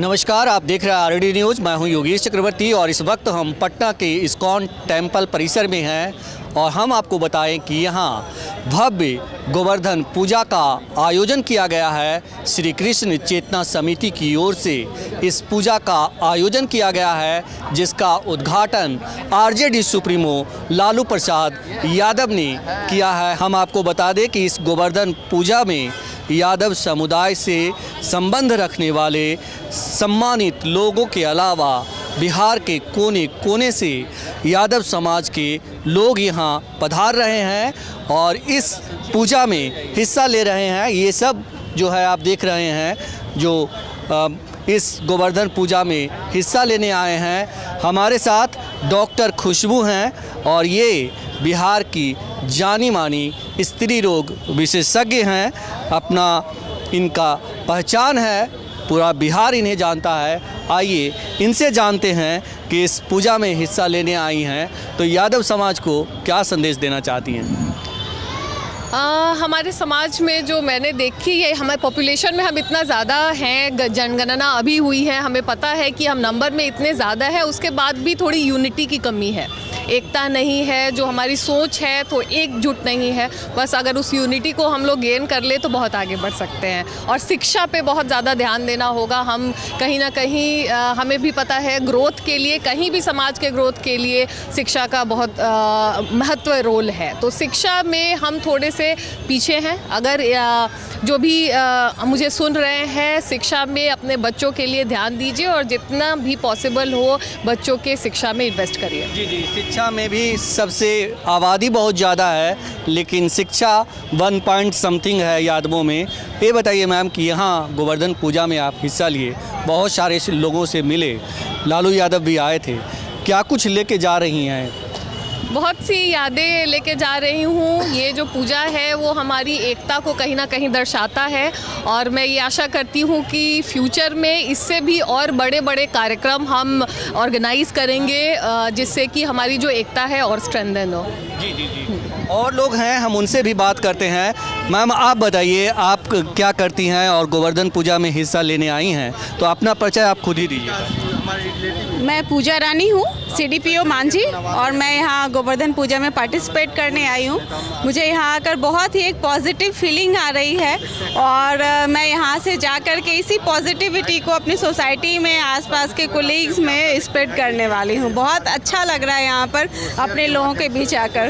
नमस्कार, आप देख रहे हैं आरडी न्यूज़। मैं हूं योगेश चक्रवर्ती और इस वक्त हम पटना के इस्कॉन टेम्पल परिसर में हैं और हम आपको बताएं कि यहां भव्य गोवर्धन पूजा का आयोजन किया गया है। श्री कृष्ण चेतना समिति की ओर से इस पूजा का आयोजन किया गया है, जिसका उद्घाटन आरजेडी सुप्रीमो लालू प्रसाद यादव ने किया है। हम आपको बता दें कि इस गोवर्धन पूजा में यादव समुदाय से संबंध रखने वाले सम्मानित लोगों के अलावा बिहार के कोने कोने से यादव समाज के लोग यहां पधार रहे हैं और इस पूजा में हिस्सा ले रहे हैं। ये सब जो है आप देख रहे हैं, जो इस गोवर्धन पूजा में हिस्सा लेने आए हैं। हमारे साथ डॉक्टर खुशबू हैं और ये बिहार की जानी मानी स्त्री रोग विशेषज्ञ हैं। अपना इनका पहचान है, पूरा बिहार इन्हें जानता है। आइए इनसे जानते हैं कि इस पूजा में हिस्सा लेने आई हैं तो यादव समाज को क्या संदेश देना चाहती हैं। हमारे समाज में जो मैंने देखी है, हमारे पॉपुलेशन में हम इतना ज़्यादा हैं, जनगणना अभी हुई है, हमें पता है कि हम नंबर में इतने ज़्यादा है, उसके बाद भी थोड़ी यूनिटी की कमी है, एकता नहीं है। जो हमारी सोच है तो एकजुट नहीं है। बस अगर उस यूनिटी को हम लोग गेन कर ले तो बहुत आगे बढ़ सकते हैं। और शिक्षा पे बहुत ज़्यादा ध्यान देना होगा। हम कहीं ना कहीं हमें भी पता है ग्रोथ के लिए, कहीं भी समाज के ग्रोथ के लिए शिक्षा का बहुत महत्व रोल है। तो शिक्षा में हम थोड़े से पीछे हैं। अगर जो भी मुझे सुन रहे हैं, शिक्षा में अपने बच्चों के लिए ध्यान दीजिए और जितना भी पॉसिबल हो बच्चों के शिक्षा में इन्वेस्ट करिए। जी, शिक्षा में भी सबसे आबादी बहुत ज़्यादा है, लेकिन शिक्षा 1 पॉइंट समथिंग है यादवों में। ये बताइए मैम कि यहाँ गोवर्धन पूजा में आप हिस्सा लिए, बहुत सारे लोगों से मिले, लालू यादव भी आए थे, क्या कुछ लेके जा रही हैं? बहुत सी यादें लेके जा रही हूँ। ये जो पूजा है वो हमारी एकता को कहीं ना कहीं दर्शाता है और मैं ये आशा करती हूँ कि फ्यूचर में इससे भी और बड़े बड़े कार्यक्रम हम ऑर्गेनाइज करेंगे, जिससे कि हमारी जो एकता है और स्ट्रेंथन हो। जी। और लोग हैं, हम उनसे भी बात करते हैं। मैम आप बताइए, आप क्या करती हैं और गोवर्धन पूजा में हिस्सा लेने आई हैं, तो अपना परिचय आप खुद ही दीजिए। मैं पूजा रानी हूँ, CDPO मांझी, और मैं यहाँ गोवर्धन पूजा में पार्टिसिपेट करने आई हूँ। मुझे यहाँ आकर बहुत ही एक पॉजिटिव फीलिंग आ रही है और मैं यहाँ से जाकर के इसी पॉजिटिविटी को अपनी सोसाइटी में, आसपास के कोलीग्स में स्प्रेड करने वाली हूँ। बहुत अच्छा लग रहा है यहाँ पर अपने लोगों के बीच आकर।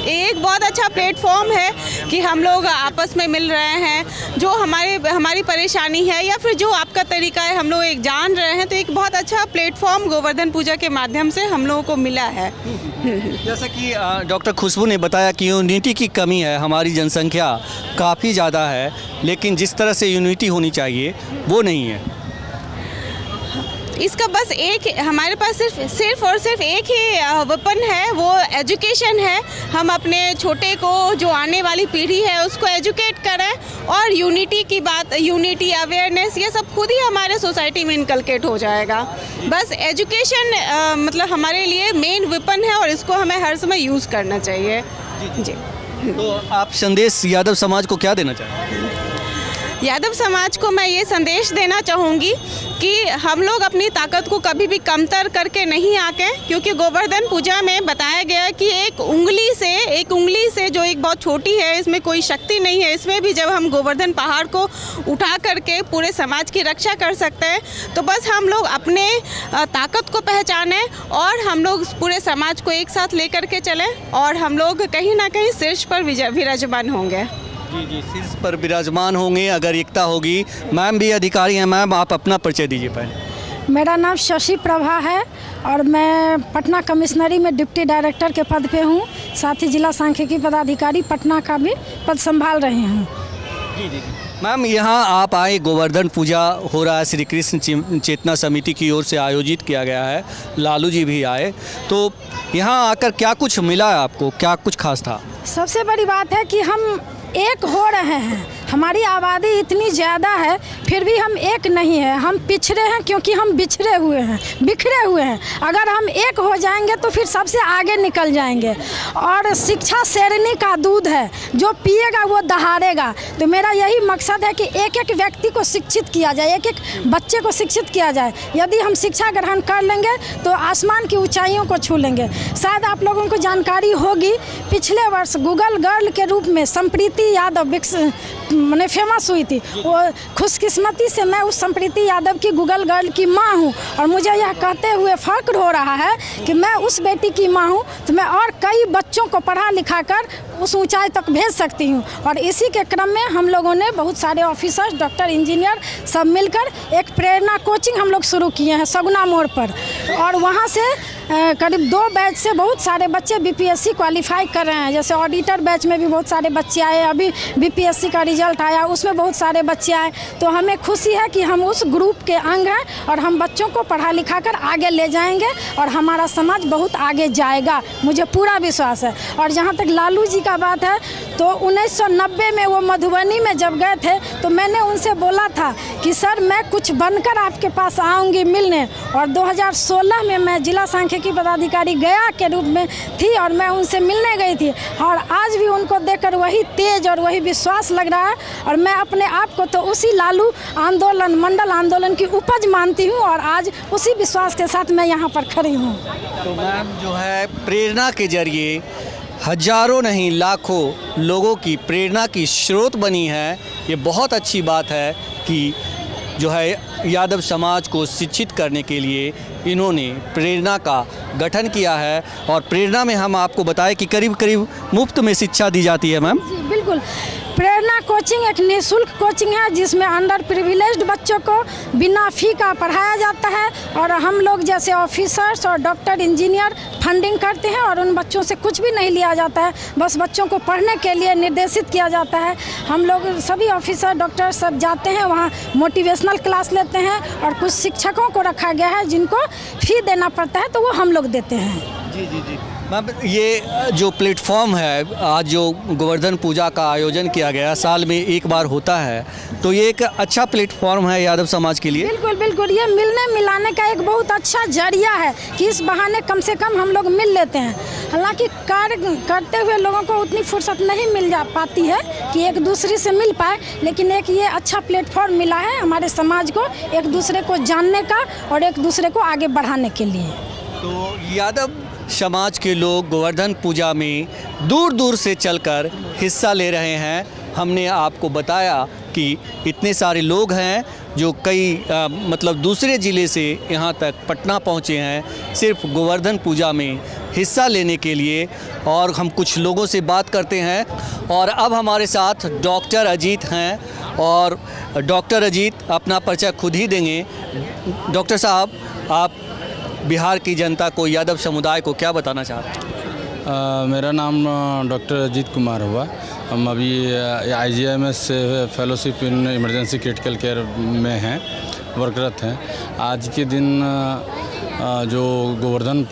एक बहुत अच्छा प्लेटफॉर्म है कि हम लोग आपस में मिल रहे हैं, जो हमारी परेशानी है या फिर जो आपका तरीका है हम लोग एक जान रहे हैं। तो एक बहुत अच्छा प्लेटफॉर्म गोवर्धन पूजा के माध्यम से हम लोगों को मिला है। जैसा कि डॉक्टर खुशबू ने बताया कि यूनिटी की कमी है, हमारी जनसंख्या काफ़ी ज़्यादा है, लेकिन जिस तरह से यूनिटी होनी चाहिए वो नहीं है। इसका बस एक, हमारे पास सिर्फ और सिर्फ एक ही वेपन है, वो एजुकेशन है। हम अपने छोटे को, जो आने वाली पीढ़ी है, उसको एजुकेट करें और यूनिटी की बात, यूनिटी, अवेयरनेस, ये सब खुद ही हमारे सोसाइटी में इनकलकेट हो जाएगा। बस एजुकेशन मतलब हमारे लिए मेन वेपन है और इसको हमें हर समय यूज़ करना चाहिए। जी। तो आप संदेश यादव समाज को क्या देना चाहेंगे? यादव समाज को मैं ये संदेश देना चाहूँगी कि हम लोग अपनी ताकत को कभी भी कमतर करके नहीं आके, क्योंकि गोवर्धन पूजा में बताया गया कि एक उंगली से जो एक बहुत छोटी है, इसमें कोई शक्ति नहीं है। इसमें भी जब हम गोवर्धन पहाड़ को उठा करके पूरे समाज की रक्षा कर सकते हैं, तो बस हम लोग अपने ताकत को पहचानें और हम लोग पूरे समाज को एक साथ लेकर के चलें और हम लोग कहीं ना कहीं शीर्ष पर विराजमान होंगे। जी, शीर्ष पर विराजमान होंगे अगर एकता होगी। मैम भी अधिकारी हैं, मैम आप अपना परिचय दीजिए पहले। मेरा नाम शशि प्रभा है और मैं पटना कमिश्नरी में डिप्टी डायरेक्टर के पद पे हूँ, साथ ही जिला सांख्यिकी पदाधिकारी पटना का भी पद संभाल रही हूँ। जी। मैम यहाँ आप आए, गोवर्धन पूजा हो रहा है, श्री कृष्ण चेतना समिति की ओर से आयोजित किया गया है, लालू जी भी आए, तो यहाँ आकर क्या कुछ मिला आपको, क्या कुछ खास था? सबसे बड़ी बात है कि हम एक हो रहे हैं, हमारी आबादी इतनी ज़्यादा है, फिर भी हम एक नहीं है। हम पिछड़े हैं क्योंकि हम बिछड़े हुए हैं, बिखरे हुए हैं। अगर हम एक हो जाएंगे तो फिर सबसे आगे निकल जाएंगे। और शिक्षा शेरनी का दूध है, जो पिएगा वो दहाड़ेगा। तो मेरा यही मकसद है कि एक एक व्यक्ति को शिक्षित किया जाए, एक एक बच्चे को शिक्षित किया जाए। यदि हम शिक्षा ग्रहण कर लेंगे तो आसमान की ऊंचाइयों को छू लेंगे। शायद आप लोगों को जानकारी होगी, पिछले वर्ष गूगल गर्ल के रूप में संप्रीति यादव मैंने फेमस हुई थी। वो खुशकिस्मती से मैं उस संप्रीति यादव की गूगल गर्ल की माँ हूँ, और मुझे यह कहते हुए फ़ख्र हो रहा है कि मैं उस बेटी की माँ हूँ, तो मैं और कई बच्चों को पढ़ा लिखा कर उस ऊंचाई तक भेज सकती हूँ। और इसी के क्रम में हम लोगों ने बहुत सारे ऑफिसर्स, डॉक्टर, इंजीनियर सब मिलकर एक प्रेरणा कोचिंग हम लोग शुरू किए हैं सगुना मोड़ पर। और वहाँ से करीब 2 बैच से बहुत सारे बच्चे बीपीएससी क्वालिफाई कर रहे हैं। जैसे ऑडिटर बैच में भी बहुत सारे बच्चे आए, अभी बीपीएससी का रिजल्ट आया, उसमें बहुत सारे बच्चे आए। तो हमें खुशी है कि हम उस ग्रुप के अंग हैं और हम बच्चों को पढ़ा लिखा कर आगे ले जाएंगे और हमारा समाज बहुत आगे जाएगा, मुझे पूरा विश्वास है। और जहाँ तक लालू जी का बात है, तो 1990 में वो मधुबनी में जब गए थे तो मैंने उनसे बोला था कि सर मैं कुछ बनकर आपके पास आऊँगी मिलने। और 2016 में मैं जिला सांख्यिकी पदाधिकारी गया के रूप में थी और मैं उनसे मिलने गई थी। और आज भी उनको देखकर वही तेज और वही विश्वास लग रहा है। और मैं अपने आप को तो उसी लालू आंदोलन, मंडल आंदोलन की उपज मानती हूँ, और आज उसी विश्वास के साथ मैं यहाँ पर खड़ी हूँ। तो मैम जो है प्रेरणा के जरिए हजारों नहीं लाखों लोगों की प्रेरणा की स्रोत बनी है। ये बहुत अच्छी बात है कि जो है यादव समाज को शिक्षित करने के लिए इन्होंने प्रेरणा का गठन किया है। और प्रेरणा में हम आपको बताएं कि करीब करीब मुफ्त में शिक्षा दी जाती है मैम। जी बिल्कुल। प्रेरणा कोचिंग एक निःशुल्क कोचिंग है जिसमें अंडर प्रिविलेज्ड बच्चों को बिना फ़ी का पढ़ाया जाता है। और हम लोग जैसे ऑफिसर्स और डॉक्टर, इंजीनियर फंडिंग करते हैं और उन बच्चों से कुछ भी नहीं लिया जाता है, बस बच्चों को पढ़ने के लिए निर्देशित किया जाता है। हम लोग सभी ऑफिसर, डॉक्टर सब जाते हैं वहाँ, मोटिवेशनल क्लास लेते हैं। और कुछ शिक्षकों को रखा गया है जिनको फ़ी देना पड़ता है, तो वो हम लोग देते हैं। जी जी जी मैम, ये जो प्लेटफॉर्म है, आज जो गोवर्धन पूजा का आयोजन किया गया, साल में एक बार होता है, तो ये एक अच्छा प्लेटफॉर्म है यादव समाज के लिए। बिल्कुल बिल्कुल, ये मिलने मिलाने का एक बहुत अच्छा जरिया है कि इस बहाने कम से कम हम लोग मिल लेते हैं। हालांकि कार्य करते हुए लोगों को उतनी फुर्सत नहीं मिल जा पाती है कि एक दूसरे से मिल पाए, लेकिन एक ये अच्छा प्लेटफॉर्म मिला है हमारे समाज को एक दूसरे को जानने का और एक दूसरे को आगे बढ़ाने के लिए। तो यादव समाज के लोग गोवर्धन पूजा में दूर दूर से चलकर हिस्सा ले रहे हैं। हमने आपको बताया कि इतने सारे लोग हैं जो कई मतलब दूसरे ज़िले से यहाँ तक पटना पहुँचे हैं सिर्फ गोवर्धन पूजा में हिस्सा लेने के लिए। और हम कुछ लोगों से बात करते हैं। और अब हमारे साथ डॉक्टर अजीत हैं, और डॉक्टर अजीत अपना परिचय खुद ही देंगे। डॉक्टर साहब, आप बिहार की जनता को, यादव समुदाय को क्या बताना चाहते हैं? मेरा नाम डॉक्टर अजीत कुमार हुआ। हम अभी IGIMS से fellowship in emergency critical care में हैं, वर्करत हैं। आज के दिन जो गोवर्धन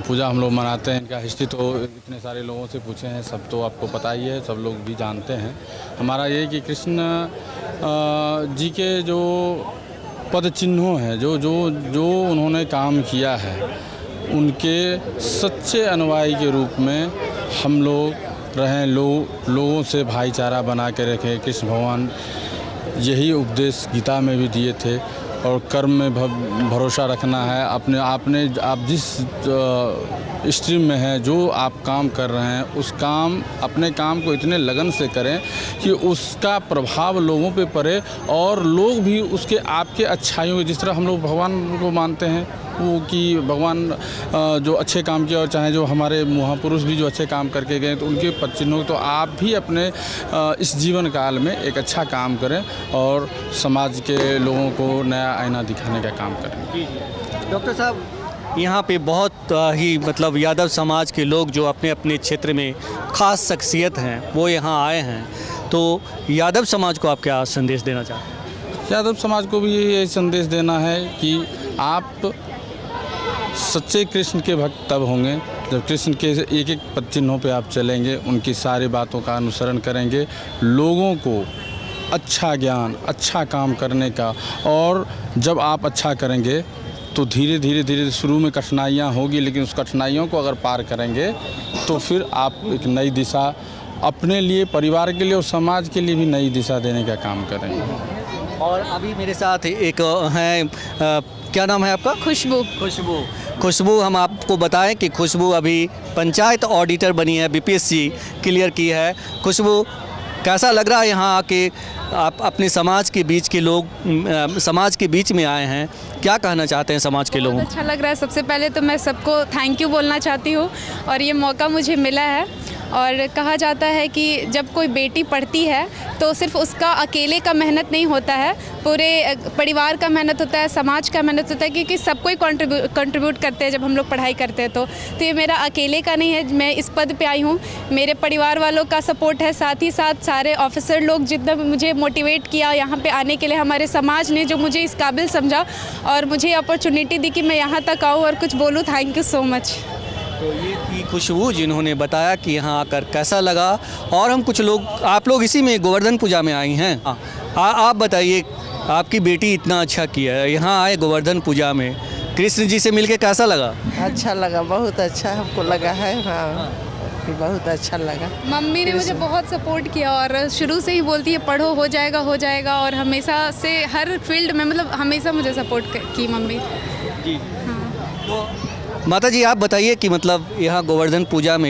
पूजा हम लोग मनाते हैं, इनका हिस्ट्री तो इतने सारे लोगों से पूछे हैं, सब तो आपको पता ही है, सब लोग भी जानते हैं। हमारा ये कि कृष्ण जी के जो पद चिन्हों हैं, जो उन्होंने काम किया है, उनके सच्चे अनुयायी के रूप में हम लोग रहें, लोगों से भाईचारा बना के रखें। कृष्ण भगवान यही उपदेश गीता में भी दिए थे। और कर्म में भरोसा रखना है। आप जिस स्ट्रीम में हैं, जो आप काम कर रहे हैं, उस काम अपने काम को इतने लगन से करें कि उसका प्रभाव लोगों पे पड़े और लोग भी उसके आपके अच्छाइयों, जिस तरह हम लोग भगवान को मानते हैं वो कि भगवान जो अच्छे काम किया, और चाहे जो हमारे महापुरुष भी जो अच्छे काम करके गए, तो उनके पद चिन्हों, तो आप भी अपने इस जीवन काल में एक अच्छा काम करें और समाज के लोगों को नया आईना दिखाने का काम करें। डॉक्टर साहब, यहाँ पे बहुत ही मतलब यादव समाज के लोग जो अपने अपने क्षेत्र में ख़ास शख्सियत हैं, वो यहाँ आए हैं, तो यादव समाज को आप क्या संदेश देना चाहते हैं? यादव समाज को भी यही संदेश देना है कि आप सच्चे कृष्ण के भक्त तब होंगे जब कृष्ण के एक एक पद चिन्हों पे आप चलेंगे, उनकी सारी बातों का अनुसरण करेंगे, लोगों को अच्छा ज्ञान, अच्छा काम करने का। और जब आप अच्छा करेंगे तो धीरे धीरे शुरू में कठिनाइयाँ होगी, लेकिन उस कठिनाइयों को अगर पार करेंगे तो फिर आप एक नई दिशा अपने लिए, परिवार के लिए और समाज के लिए भी नई दिशा देने का काम करेंगे। और अभी मेरे साथ एक हैं, क्या नाम है आपका? खुशबू। खुशबू, हम आपको बताएं कि खुशबू अभी पंचायत ऑडिटर बनी है, बीपीएससी क्लियर की है। खुशबू, कैसा लग रहा है यहाँ आके? आप अपने समाज के बीच के लोग, समाज के बीच में आए हैं, क्या कहना चाहते हैं समाज के लोगों? अच्छा लग रहा है। सबसे पहले तो मैं सबको थैंक यू बोलना चाहती हूँ, और ये मौका मुझे मिला है। और कहा जाता है कि जब कोई बेटी पढ़ती है तो सिर्फ उसका अकेले का मेहनत नहीं होता है, पूरे परिवार का मेहनत होता है, समाज का मेहनत होता है, क्योंकि सब कोई कंट्रीब्यूट करते हैं जब हम लोग पढ़ाई करते हैं। तो ये मेरा अकेले का नहीं है, मैं इस पद पे आई हूँ, मेरे परिवार वालों का सपोर्ट है, साथ ही साथ सारे ऑफिसर लोग जितना मुझे मोटिवेट किया यहाँ पे आने के लिए, हमारे समाज ने जो मुझे इस काबिल समझा और मुझे अपॉर्चुनिटी दी कि मैं यहाँ तक आऊँ और कुछ बोलूँ। Thank you so much. तो ये थी खुशबू, जिन्होंने बताया कि यहाँ आकर कैसा लगा। और हम कुछ लोग, आप लोग इसी में गोवर्धन पूजा में आई हैं। आप बताइए, आपकी बेटी इतना अच्छा किया है, यहाँ आए गोवर्धन पूजा में, कृष्ण जी से मिलके कैसा लगा? अच्छा लगा, बहुत अच्छा हमको लगा है। हाँ, बहुत अच्छा लगा। मम्मी ने मुझे बहुत सपोर्ट किया और शुरू से ही बोलती है पढ़ो, हो जाएगा, और हमेशा से हर फील्ड में, मतलब हमेशा मुझे सपोर्ट की मम्मी। जी। तो माता जी, आप बताइए कि मतलब यहाँ गोवर्धन पूजा में